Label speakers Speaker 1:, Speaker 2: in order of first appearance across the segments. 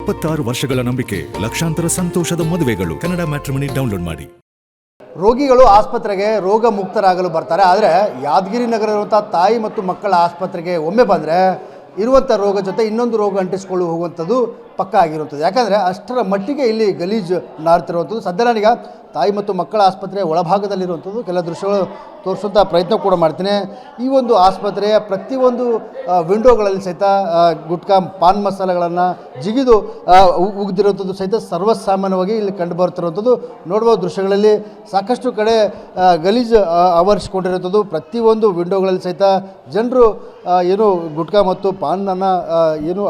Speaker 1: 26 ವರ್ಷಗಳ ನಂಬಿಕೆ, ಲಕ್ಷಾಂತರ ಸಂತೋಷದ ಮದುವೆಗಳು. ಕನ್ನಡ ಮ್ಯಾಟ್ರಿಮನಿ ಡೌನ್ಲೋಡ್ ಮಾಡಿ.
Speaker 2: ರೋಗಿಗಳು ಆಸ್ಪತ್ರೆಗೆ ರೋಗ ಮುಕ್ತರಾಗಲು ಬರ್ತಾರೆ. ಆದರೆ ಯಾದಗಿರಿ ನಗರ ಇರುವಂಥ ತಾಯಿ ಮತ್ತು ಮಕ್ಕಳ ಆಸ್ಪತ್ರೆಗೆ ಒಮ್ಮೆ ಬಂದರೆ ಇರುವಂಥ ರೋಗ ಜೊತೆ ಇನ್ನೊಂದು ರೋಗ ಅಂಟಿಸ್ಕೊಳ್ಳಿ ಹೋಗುವಂಥದ್ದು ಪಕ್ಕ ಆಗಿರುವಂಥದ್ದು. ಯಾಕಂದರೆ ಅಷ್ಟರ ಮಟ್ಟಿಗೆ ಇಲ್ಲಿ ಗಲೀಜು ನಾರ್ತಿರುವಂಥದ್ದು. ಸದ್ಯ ನಾನೀಗ ತಾಯಿ ಮತ್ತು ಮಕ್ಕಳ ಆಸ್ಪತ್ರೆಯ ಒಳಭಾಗದಲ್ಲಿರುವಂಥದ್ದು ಕೆಲ ದೃಶ್ಯಗಳು ತೋರಿಸುವಂಥ ಪ್ರಯತ್ನ ಕೂಡ ಮಾಡ್ತೀನಿ. ಈ ಒಂದು ಆಸ್ಪತ್ರೆಯ ಪ್ರತಿಯೊಂದು ವಿಂಡೋಗಳಲ್ಲಿ ಸಹಿತ ಗುಟ್ಕಾ ಪಾನ್ ಮಸಾಲೆಗಳನ್ನು ಜಿಗಿದು ಉಗಿದಿರುವಂಥದ್ದು ಸಹಿತ ಸರ್ವಸಾಮಾನ್ಯವಾಗಿ ಇಲ್ಲಿ ಕಂಡು ಬರ್ತಿರುವಂಥದ್ದು ನೋಡ್ಬೋದು. ದೃಶ್ಯಗಳಲ್ಲಿ ಸಾಕಷ್ಟು ಕಡೆ ಗಲೀಜು ಆವರಿಸಿಕೊಂಡಿರುವಂಥದ್ದು. ಪ್ರತಿಯೊಂದು ವಿಂಡೋಗಳಲ್ಲಿ ಸಹಿತ ಜನರು ಏನು ಗುಟ್ಕಾ ಮತ್ತು ಪಾನನ್ನು ಏನು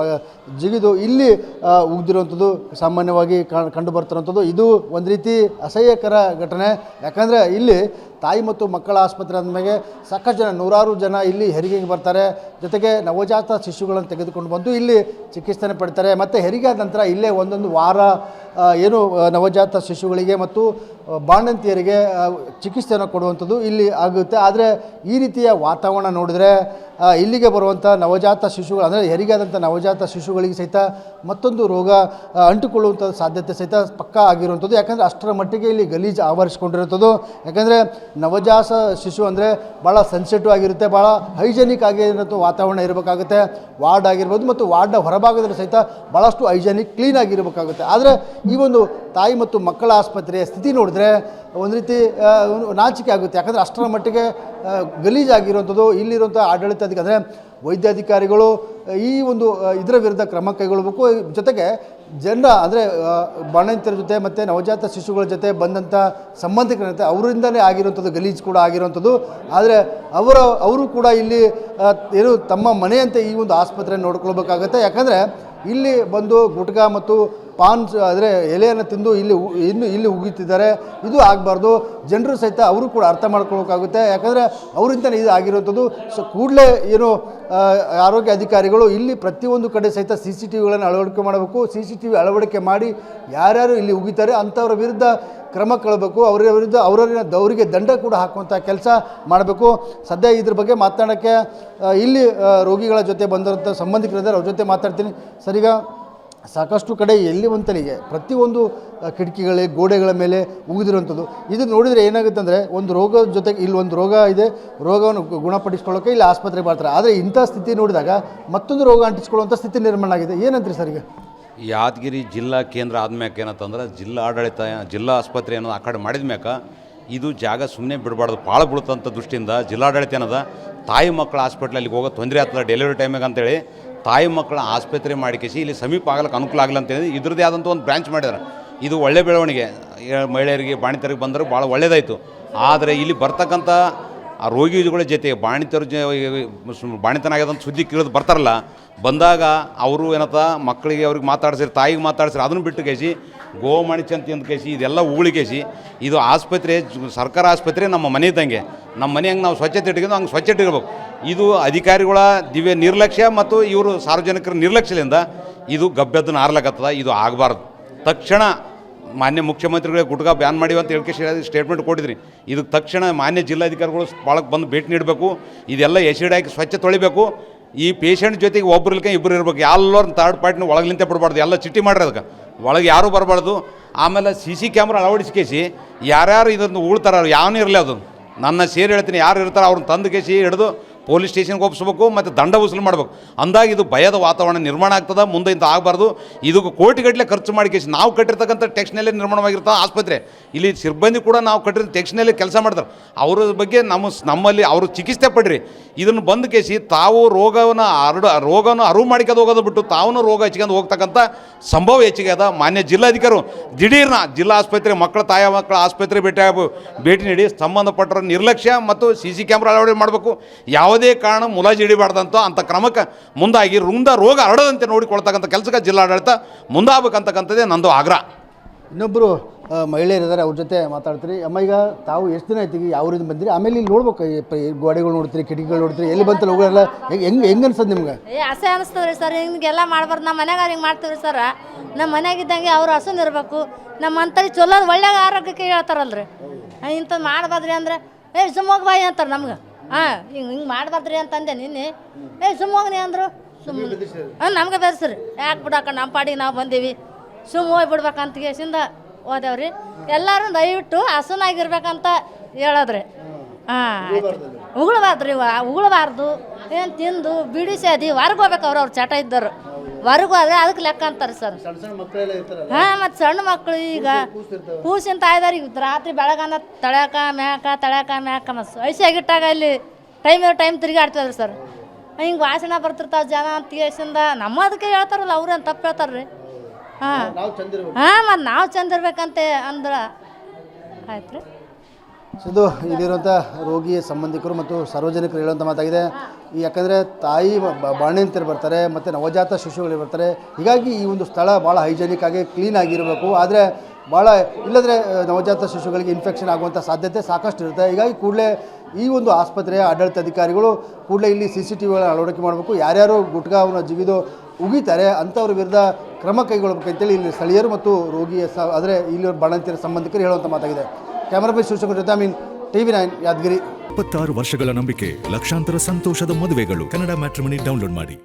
Speaker 2: ಜಿಗಿದು ಇಲ್ಲಿ ಉಗಿದಿರುವಂಥದ್ದು ಸಾಮಾನ್ಯವಾಗಿ ಕಂಡು ಬರ್ತಿರುವಂಥದ್ದು. ಇದು ಒಂದು ರೀತಿ ಅಸಹ್ಯಕರ ಘಟನೆ. ಯಾಕಂದರೆ ಇಲ್ಲಿ ತಾಯಿ ಮತ್ತು ಮಕ್ಕಳ ಆಸ್ಪತ್ರೆ ಅಂದಮೇಲೆ ಸಾಕಷ್ಟು ಜನ, ನೂರಾರು ಜನ ಇಲ್ಲಿ ಹೆರಿಗೆಗೆ ಬರ್ತಾರೆ. ಜೊತೆಗೆ ನವಜಾತ ಶಿಶುಗಳನ್ನು ತೆಗೆದುಕೊಂಡು ಬಂದು ಇಲ್ಲಿ ಚಿಕಿತ್ಸೆ ಪಡಿತಾರೆ. ಮತ್ತು ಹೆರಿಗೆ ಆದ ನಂತರ ಇಲ್ಲೇ ಒಂದೊಂದು ವಾರ ಏನು ನವಜಾತ ಶಿಶುಗಳಿಗೆ ಮತ್ತು ಬಾಣಂತಿಯರಿಗೆ ಚಿಕಿತ್ಸೆಯನ್ನು ಕೊಡುವಂಥದ್ದು ಇಲ್ಲಿ ಆಗುತ್ತೆ. ಆದರೆ ಈ ರೀತಿಯ ವಾತಾವರಣ ನೋಡಿದರೆ ಇಲ್ಲಿಗೆ ಬರುವಂಥ ನವಜಾತ ಶಿಶುಗಳು, ಅಂದರೆ ಹೆರಿಗೆ ಆದಂಥ ನವಜಾತ ಶಿಶುಗಳಿಗೆ ಸಹಿತ ಮತ್ತೊಂದು ರೋಗ ಅಂಟಿಕೊಳ್ಳುವಂಥ ಸಾಧ್ಯತೆ ಸಹಿತ ಪಕ್ಕಾ ಆಗಿರುವಂಥದ್ದು. ಯಾಕಂದರೆ ಅಷ್ಟರ ಮಟ್ಟಿಗೆ ಇಲ್ಲಿ ಗಲೀಜು ಆವರಿಸ್ಕೊಂಡಿರುವಂಥದ್ದು. ಯಾಕಂದರೆ ನವಜಾತ ಶಿಶು ಅಂದರೆ ಭಾಳ ಸೆನ್ಸಿಟಿವ್ ಆಗಿರುತ್ತೆ, ಭಾಳ ಹೈಜೆನಿಕ್ ಆಗಿರೋಂಥ ವಾತಾವರಣ ಇರಬೇಕಾಗುತ್ತೆ. ವಾರ್ಡ್ ಆಗಿರ್ಬೋದು ಮತ್ತು ವಾರ್ಡ್ನ ಹೊರಭಾಗದಲ್ಲಿ ಸಹಿತ ಭಾಳಷ್ಟು ಹೈಜೆನಿಕ್ ಕ್ಲೀನ್ ಆಗಿರಬೇಕಾಗುತ್ತೆ. ಆದರೆ ಈ ಒಂದು ತಾಯಿ ಮತ್ತು ಮಕ್ಕಳ ಆಸ್ಪತ್ರೆಯ ಸ್ಥಿತಿ ನೋಡಿದ್ರೆ ಒಂದು ರೀತಿ ನಾಚಿಕೆ ಆಗುತ್ತೆ. ಯಾಕಂದರೆ ಅಷ್ಟರ ಮಟ್ಟಿಗೆ ಗಲೀಜಾಗಿರುವಂಥದ್ದು. ಇಲ್ಲಿರುವಂಥ ಆಡಳಿತಾಧಿಕಾರಿ ಅಂದರೆ ವೈದ್ಯಾಧಿಕಾರಿಗಳು ಈ ಒಂದು ಇದರ ವಿರುದ್ಧ ಕ್ರಮ ಕೈಗೊಳ್ಳಬೇಕು. ಜೊತೆಗೆ ಜನರ ಅಂದರೆ ಬಾಣಂತಿಯರ ಜೊತೆ ಮತ್ತು ನವಜಾತ ಶಿಶುಗಳ ಜೊತೆ ಬಂದಂಥ ಸಂಬಂಧಿಕರಂತೆ ಅವರಿಂದಲೇ ಆಗಿರುವಂಥದ್ದು ಗಲೀಜು ಕೂಡ ಆಗಿರುವಂಥದ್ದು. ಆದರೆ ಅವರು ಕೂಡ ಇಲ್ಲಿ ಏನು ತಮ್ಮ ಮನೆಯಂತೆ ಈ ಒಂದು ಆಸ್ಪತ್ರೆ ನೋಡ್ಕೊಳ್ಬೇಕಾಗತ್ತೆ. ಯಾಕಂದರೆ ಇಲ್ಲಿ ಬಂದು ಗುಟ್ಕಾ ಮತ್ತು ಪಾನ್ ಅಂದರೆ ಎಲೆಯನ್ನು ತಿಂದು ಇಲ್ಲಿ ಉಗಿತಿದ್ದಾರೆ. ಇದು ಆಗಬಾರ್ದು. ಜನರು ಸಹಿತ ಅವರು ಕೂಡ ಅರ್ಥ ಮಾಡ್ಕೊಳ್ಬೇಕಾಗುತ್ತೆ. ಯಾಕಂದರೆ ಅವರಿಂದಲೇ ಇದು ಆಗಿರುವಂಥದ್ದು. ಸೊ ಕೂಡಲೇ ಏನು ಆರೋಗ್ಯ ಅಧಿಕಾರಿಗಳು ಇಲ್ಲಿ ಪ್ರತಿಯೊಂದು ಕಡೆ ಸಹಿತ CCTV ಅಳವಡಿಕೆ ಮಾಡಬೇಕು. CCTV ಅಳವಡಿಕೆ ಮಾಡಿ ಯಾರ್ಯಾರು ಇಲ್ಲಿ ಉಗಿತಾರೆ ಅಂಥವ್ರ ವಿರುದ್ಧ ಕ್ರಮ ಕಳಬೇಕು. ಅವರ ವಿರುದ್ಧ ಅವರಿಗೆ ದಂಡ ಕೂಡ ಹಾಕುವಂಥ ಕೆಲಸ ಮಾಡಬೇಕು. ಸದ್ಯ ಇದ್ರ ಬಗ್ಗೆ ಮಾತನಾಡೋಕ್ಕೆ ಇಲ್ಲಿ ರೋಗಿಗಳ ಜೊತೆ ಬಂದಿರೋಂಥ ಸಂಬಂಧಿಕರಿದ್ದಾರೆ, ಅವ್ರ ಜೊತೆ ಮಾತಾಡ್ತೀನಿ. ಸರಿಗ ಸಾಕಷ್ಟು ಕಡೆ ಎಲ್ಲಿ ಒಂತಲಿಗೆ ಪ್ರತಿಯೊಂದು ಕಿಟಕಿಗಳಿಗೆ ಗೋಡೆಗಳ ಮೇಲೆ ಉಗಿದಿರುವಂಥದ್ದು. ಇದು ನೋಡಿದರೆ ಏನಾಗುತ್ತೆ ಅಂದರೆ ಒಂದು ರೋಗದ ಜೊತೆಗೆ ಇಲ್ಲಿ ಒಂದು ರೋಗ ಇದೆ, ರೋಗವನ್ನು ಗುಣಪಡಿಸ್ಕೊಳ್ಳೋಕೆ ಇಲ್ಲಿ ಆಸ್ಪತ್ರೆಗೆ ಬರ್ತಾರೆ. ಆದರೆ ಇಂಥ ಸ್ಥಿತಿ ನೋಡಿದಾಗ ಮತ್ತೊಂದು ರೋಗ ಅಂಟಿಸ್ಕೊಳ್ಳುವಂಥ ಸ್ಥಿತಿ ನಿರ್ಮಾಣ ಆಗಿದೆ. ಏನಂತ್ರಿ ಸರ್? ಈಗ
Speaker 3: ಯಾದಗಿರಿ ಜಿಲ್ಲಾ ಕೇಂದ್ರ ಆದ್ಮ್ಯಾಕೆ ಏನಂತಂದ್ರೆ ಜಿಲ್ಲಾ ಆಡಳಿತ ಜಿಲ್ಲಾ ಆಸ್ಪತ್ರೆ ಅನ್ನೋದು ಆ ಕಡೆ ಮಾಡಿದ ಮ್ಯಾಕ ಇದು ಜಾಗ ಸುಮ್ಮನೆ ಬಿಡಬಾರ್ದು, ಭಾಳ ಬೀಳುತ್ತಂಥ ದೃಷ್ಟಿಯಿಂದ ಜಿಲ್ಲಾಡಳಿತ ಏನದ ತಾಯಿ ಮಕ್ಕಳ ಹಾಸ್ಪಿಟ್ಲಲ್ಲಿ ಹೋಗೋ ತೊಂದರೆ ಆಗ್ತದೆ ಡೆಲಿವರಿ ಟೈಮಿಗೆ ಅಂತೇಳಿ ತಾಯಿ ಮಕ್ಕಳ ಆಸ್ಪತ್ರೆ ಮಾಡಿಕೇಸಿ ಇಲ್ಲಿ ಸಮೀಪ ಆಗಲಿಕ್ಕೆ ಅನುಕೂಲ ಆಗಲ್ಲ ಅಂತೇಳಿ ಇದ್ರದ್ದೇ ಆದಂಥ ಒಂದು ಬ್ರಾಂಚ್ ಮಾಡಿದ್ದಾರೆ. ಇದು ಒಳ್ಳೆ ಬೆಳವಣಿಗೆ. ಮಹಿಳೆಯರಿಗೆ ಬಾಣಿತರಿಗೆ ಬಂದರೆ ಭಾಳ ಒಳ್ಳೆಯದಾಯಿತು. ಆದರೆ ಇಲ್ಲಿ ಬರ್ತಕ್ಕಂಥ ಆ ರೋಗಿಗಳ ಜೊತೆ ಬಾಣಿತನ ಆಗ್ಯದಂತ ಸುದ್ದಿ ಕೇಳೋದು ಬರ್ತಾರಲ್ಲ, ಬಂದಾಗ ಅವರು ಏನತ್ತ ಮಕ್ಕಳಿಗೆ ಅವ್ರಿಗೆ ಮಾತಾಡ್ಸಿರಿ, ತಾಯಿಗೆ ಮಾತಾಡ್ಸಿರಿ, ಅದನ್ನು ಬಿಟ್ಟು ಕೇಸಿ ಗೋಮಾಣಿಚ ಅಂತ ಕೇಸಿ ಇದೆಲ್ಲ ಉಗುಳಿಕೇಸಿ ಇದು ಆಸ್ಪತ್ರೆ ಸರ್ಕಾರ ಆಸ್ಪತ್ರೆ ನಮ್ಮ ಮನೆ ಇದ್ದಂಗೆ. ನಮ್ಮ ಮನೆ ಹಂಗೆ ನಾವು ಸ್ವಚ್ಛತೆ ಇಟ್ಕೊಂಡು ಹಂಗೆ ಸ್ವಚ್ಛತೆ ಇರಬೇಕು. ಇದು ಅಧಿಕಾರಿಗಳ ದಿವ್ಯ ನಿರ್ಲಕ್ಷ್ಯ ಮತ್ತು ಇವರು ಸಾರ್ವಜನಿಕರ ನಿರ್ಲಕ್ಷ್ಯದಿಂದ ಇದು ಗಬ್ಬೆದ್ದು ನಾರ್ಲಕತ್ತದ. ಇದು ಆಗಬಾರ್ದು. ತಕ್ಷಣ ಮಾನ್ಯ ಮುಖ್ಯಮಂತ್ರಿಗಳಿಗೆ ಗುಟ್ಕಾ ಬ್ಯಾನ್ ಮಾಡಿವಿ ಅಂತ ಹೇಳ್ಕೆ ಸ್ಟೇಟ್ಮೆಂಟ್ ಕೊಟ್ಟಿದ್ರಿ. ಇದಕ್ಕೆ ತಕ್ಷಣ ಮಾನ್ಯ ಜಿಲ್ಲಾಧಿಕಾರಿಗಳು ಸ್ಥಳಕ್ಕೆ ಬಂದು ಭೇಟಿ ನೀಡಬೇಕು. ಇದೆಲ್ಲ ಎಸಿಡ್ ಹಾಕಿ ಸ್ವಚ್ಛ ತೊಳಿಬೇಕು. ಈ ಪೇಷಂಟ್ ಜೊತೆಗೆ ಒಬ್ಬರು ಇಲ್ಕ ಇಬ್ಬರು ಇರ್ಬೇಕು. ಎಲ್ಲರೂ ಥರ್ಡ್ ಪಾರ್ಟಿನ ಒಳಗಲಿಂತೆ ಬಿಡಬಾರ್ದು. ಎಲ್ಲ ಚಿಟ್ಟಿ ಮಾಡ್ರಿ, ಅದಕ್ಕೆ ಒಳಗೆ ಯಾರೂ ಬರಬಾರ್ದು. ಆಮೇಲೆ CC ಕ್ಯಾಮ್ರಾ ಅಳವಡಿಸ್ಕೇಸಿ ಯಾರ್ಯಾರು ಇದನ್ನು ಉಳ್ತಾರ ಯಾವನೂ ಇರಲಿ, ಅದು ನನ್ನ ಸೇರಿ ಹೇಳ್ತೀನಿ, ಯಾರು ಇರ್ತಾರೆ ಅವ್ರನ್ನ ತಂದು ಕೇಸಿ ಹಿಡಿದು ಪೊಲೀಸ್ ಸ್ಟೇಷನ್ಗೆ ಒಪ್ಪಿಸ್ಬೇಕು ಮತ್ತು ದಂಡ ವಸೂಲು ಮಾಡಬೇಕು. ಅಂದಾಗ ಇದು ಭಯದ ವಾತಾವರಣ ನಿರ್ಮಾಣ ಆಗ್ತದೆ. ಮುಂದೆ ಇಂಥ ಆಗಬಾರ್ದು. ಇದಕ್ಕೆ ಕೋಟಿಗಟ್ಟಲೆ ಖರ್ಚು ಮಾಡಿ ಕೇಸಿ ನಾವು ಕಟ್ಟಿರ್ತಕ್ಕಂಥ ಟ್ಯಾಕ್ಸ್ನಲ್ಲೇ ನಿರ್ಮಾಣವಾಗಿರ್ತಾವೆ ಆಸ್ಪತ್ರೆ. ಇಲ್ಲಿ ಸಿಬ್ಬಂದಿ ಕೂಡ ನಾವು ಕಟ್ಟಿರೋ ಟ್ಯಾಕ್ಸ್ನಲ್ಲೇ ಕೆಲಸ ಮಾಡ್ತಾರೆ. ಅವ್ರ ಬಗ್ಗೆ ನಮ್ಮಲ್ಲಿ ಅವರು ಚಿಕಿತ್ಸೆ ಪಡ್ರಿ. ಇದನ್ನು ಬಂದು ಕೇಸಿ ತಾವು ರೋಗವನ್ನು ಅರಿವು ಮಾಡ್ಕೊಂಡು ಹೋಗೋದು ಬಿಟ್ಟು ತಾವು ರೋಗ ಹಚ್ಕೊಂಡು ಹೋಗ್ತಕ್ಕಂಥ ಸಂಭವ ಹೆಚ್ಚಿಗೆ ಅದ. ಮಾನ್ಯ ಜಿಲ್ಲಾಧಿಕಾರಿ ದಿಢೀರ್ನ ಜಿಲ್ಲಾ ಆಸ್ಪತ್ರೆ ತಾಯಿ ಮಕ್ಕಳ ಆಸ್ಪತ್ರೆ ಭೇಟಿ ನೀಡಿ ಸಂಬಂಧಪಟ್ಟರ ನಿರ್ಲಕ್ಷ್ಯ ಮತ್ತು CC ಕ್ಯಾಮ್ರಾ ಅಳವಡಿಕೆ ಮಾಡಬೇಕು. ಯಾವುದೇ ಕಾರಣ ಮುಲಾಜಿ ಹಿಡಿಬಾರ್ದಂತ ಅಂಥ ಕ್ರಮಕ್ಕೆ ಮುಂದಾಗಿ ರೋಗ ಹರಡದಂತೆ ನೋಡಿಕೊಳ್ತಕ್ಕಂಥ ಕೆಲಸಕ್ಕೆ ಜಿಲ್ಲಾಡಳಿತ ಮುಂದಾಗಬೇಕಂತಕ್ಕಂಥದ್ದೇ ನಂದು ಆಗ್ರಹ.
Speaker 2: ಇನ್ನೊಬ್ಬರು ಮಹಿಳೆಯರಿದ್ದಾರೆ, ಅವ್ರ ಜೊತೆ ಮಾತಾಡ್ತೀರಿ. ಅಮ್ಮ, ಈಗ ತಾವು ಎಷ್ಟು ದಿನ ಆಯ್ತು ಯಾವ ಊರಿಂದ ಬಂದಿರಿ? ಆಮೇಲೆ ಇಲ್ಲಿ ನೋಡ್ಬೇಕು, ಗೋಡೆಗಳು ನೋಡ್ತೀರಿ, ಕಿಟಕಿಗಳು ನೋಡ್ತೀರಿ, ಎಲ್ಲಿ ಬಂತಲ್ಲ ಹೋಗೋಲ್ಲ, ಹೆಂಗೆ ಅನ್ಸದ್ ನಿಮ್ಗೆ?
Speaker 4: ಅಸಹ್ಯ ಅನಿಸ್ತದೆ ರೀ ಸರ್. ಹಿಂಗೆಲ್ಲ ಮಾಡ್ಬಾರ್ದು. ನಮ್ಮ ಮನ್ಯಾಗ ಹಿಂಗೆ ಮಾಡ್ತೀವಿ ರೀ ಸರ್. ನಮ್ಮ ಮನ್ಯಾಗಿದ್ದಂಗೆ ಅವ್ರು ಹಸುನ್ ಇರಬೇಕು. ನಮ್ಮ ಅಂಥಲ್ಲಿ ಚಲೋ ಒಳ್ಳೆ ಆರೋಗ್ಯಕ್ಕೆ ಹೇಳ್ತಾರಲ್ರಿ. ಇಂಥದ್ದು ಮಾಡಬಾರ್ದ್ರಿ ಅಂದರೆ ಸುಮ್ಮೋಗಿ ಬಾಯಿ ಅಂತಾರೆ ನಮ್ಗೆ. ಹಿಂಗೆ ಮಾಡಬಾರ್ದ್ರಿ ಅಂತಂದೆ ನಿನ್ನೆ. ಸುಮ್ಮೋಗ್ನಿ ಅಂದರು. ಸುಮ್ಮನೆ ನಮ್ಗೆ ಬೆರೆಸ್ರಿ ಯಾಕೆ ಬಿಡಕ್ಕ ನಮ್ಮ ಪಾಡಿಗೆ ನಾವು ಬಂದೀವಿ ಸುಮ್ಮ ಹೋಗಿ ಬಿಡ್ಬೇಕಂತ ಕೇಸಿಂದ ಹೋದೆವ್ರಿ ಎಲ್ಲರೂ ದಯವಿಟ್ಟು ಹಸನಾಗಿರ್ಬೇಕಂತ ಹೇಳೋದ್ರಿ ಹಾಂ ಉಗುಳಬಾರ್ದು ಉಗುಳಬಾರ್ದು ಏನು ತಿಂದು ಬಿಡಿಸಿ ಹೊರಗೆ ಹೋಗ್ಬೇಕು ಅವ್ರ ಚಟ ಇದ್ದರು ಹೊರಗೆ ಹೋದ್ರೆ ಅದಕ್ಕೆ ಲೆಕ್ಕ ಅಂತಾರೆ ಸರ್. ಹಾಂ ಮತ್ತು ಸಣ್ಣ ಮಕ್ಕಳು ಈಗ ಕೂಸಿನ ತಾಯ್ದಾರ ಈಗ ರಾತ್ರಿ ಬೆಳಗಾನ ತಳ್ಯಾಕ ಮ್ಯಾಕ ಮತ್ತು ವಯಸ್ಸಾಗಿಟ್ಟಾಗ ಇಲ್ಲಿ ಟೈಮ್ ತಿರುಗಾಡ್ತಿದ್ರು ಸರ್. ಹಿಂಗೆ ವಾಸನೆ ಬರ್ತಿರ್ತಾವೆ ಜನ ಅಂತ ಕೇಸಿಂದ ನಮ್ಮ ಅದಕ್ಕೆ ಹೇಳ್ತಾರಲ್ಲ ಅವ್ರೇನು ತಪ್ಪು ಹೇಳ್ತಾರೆ ರೀ. ಹಾಂ ಮತ್ತು ನಾವು ಚಂದ ಇರ್ಬೇಕಂತೆ ಅಂದ್ರೆ ಆಯ್ತು ರೀ.
Speaker 2: ಇದು ಇಲ್ಲಿರುವಂಥ ರೋಗಿ ಸಂಬಂಧಿಕರು ಮತ್ತು ಸಾರ್ವಜನಿಕರು ಹೇಳುವಂಥ ಮಾತಾಗಿದೆ. ಯಾಕಂದರೆ ತಾಯಿ ಬಾಣಂತಿಯರು ಬರ್ತಾರೆ ಮತ್ತು ನವಜಾತ ಶಿಶುಗಳು ಬರ್ತಾರೆ. ಹೀಗಾಗಿ ಈ ಒಂದು ಸ್ಥಳ ಭಾಳ ಹೈಜೆನಿಕ್ ಆಗಿ ಕ್ಲೀನ್ ಆಗಿರಬೇಕು. ಆದರೆ ಭಾಳ ಇಲ್ಲದ್ರೆ ನವಜಾತ ಶಿಶುಗಳಿಗೆ ಇನ್ಫೆಕ್ಷನ್ ಆಗುವಂಥ ಸಾಧ್ಯತೆ ಸಾಕಷ್ಟು ಇರುತ್ತೆ. ಹೀಗಾಗಿ ಕೂಡಲೇ ಈ ಒಂದು ಆಸ್ಪತ್ರೆಯ ಆಡಳಿತಾಧಿಕಾರಿಗಳು ಕೂಡಲೇ ಇಲ್ಲಿ CCTV ಅಳವಡಿಕೆ ಮಾಡಬೇಕು. ಯಾರ್ಯಾರು ಗುಟ್ಕಾವನ್ನು ಜಿಗಿದು ಉಗಿತಾರೆ ಅಂಥವ್ರ ವಿರುದ್ಧ ಕ್ರಮ ಕೈಗೊಳ್ಳಬೇಕಂತೇಳಿ ಇಲ್ಲಿ ಸ್ಥಳೀಯರು ಮತ್ತು ರೋಗಿಯ ಆದರೆ ಇಲ್ಲಿ ಬಾಣಂತಿಯರ ಸಂಬಂಧಿಕರು ಹೇಳುವಂಥ ಮಾತಾಗಿದೆ. ಕ್ಯಾಮರಾಮನ್ ಶಿವಶಂಕರ್ ಜೊತೆ TV9 ಯಾದಗಿರಿ.
Speaker 1: 26 ವರ್ಷಗಳ ನಂಬಿಕೆ, ಲಕ್ಷಾಂತರ ಸಂತೋಷದ ಮದುವೆಗಳು. ಕನ್ನಡ ಮ್ಯಾಟ್ರಿಮನಿ ಡೌನ್ಲೋಡ್ ಮಾಡಿ.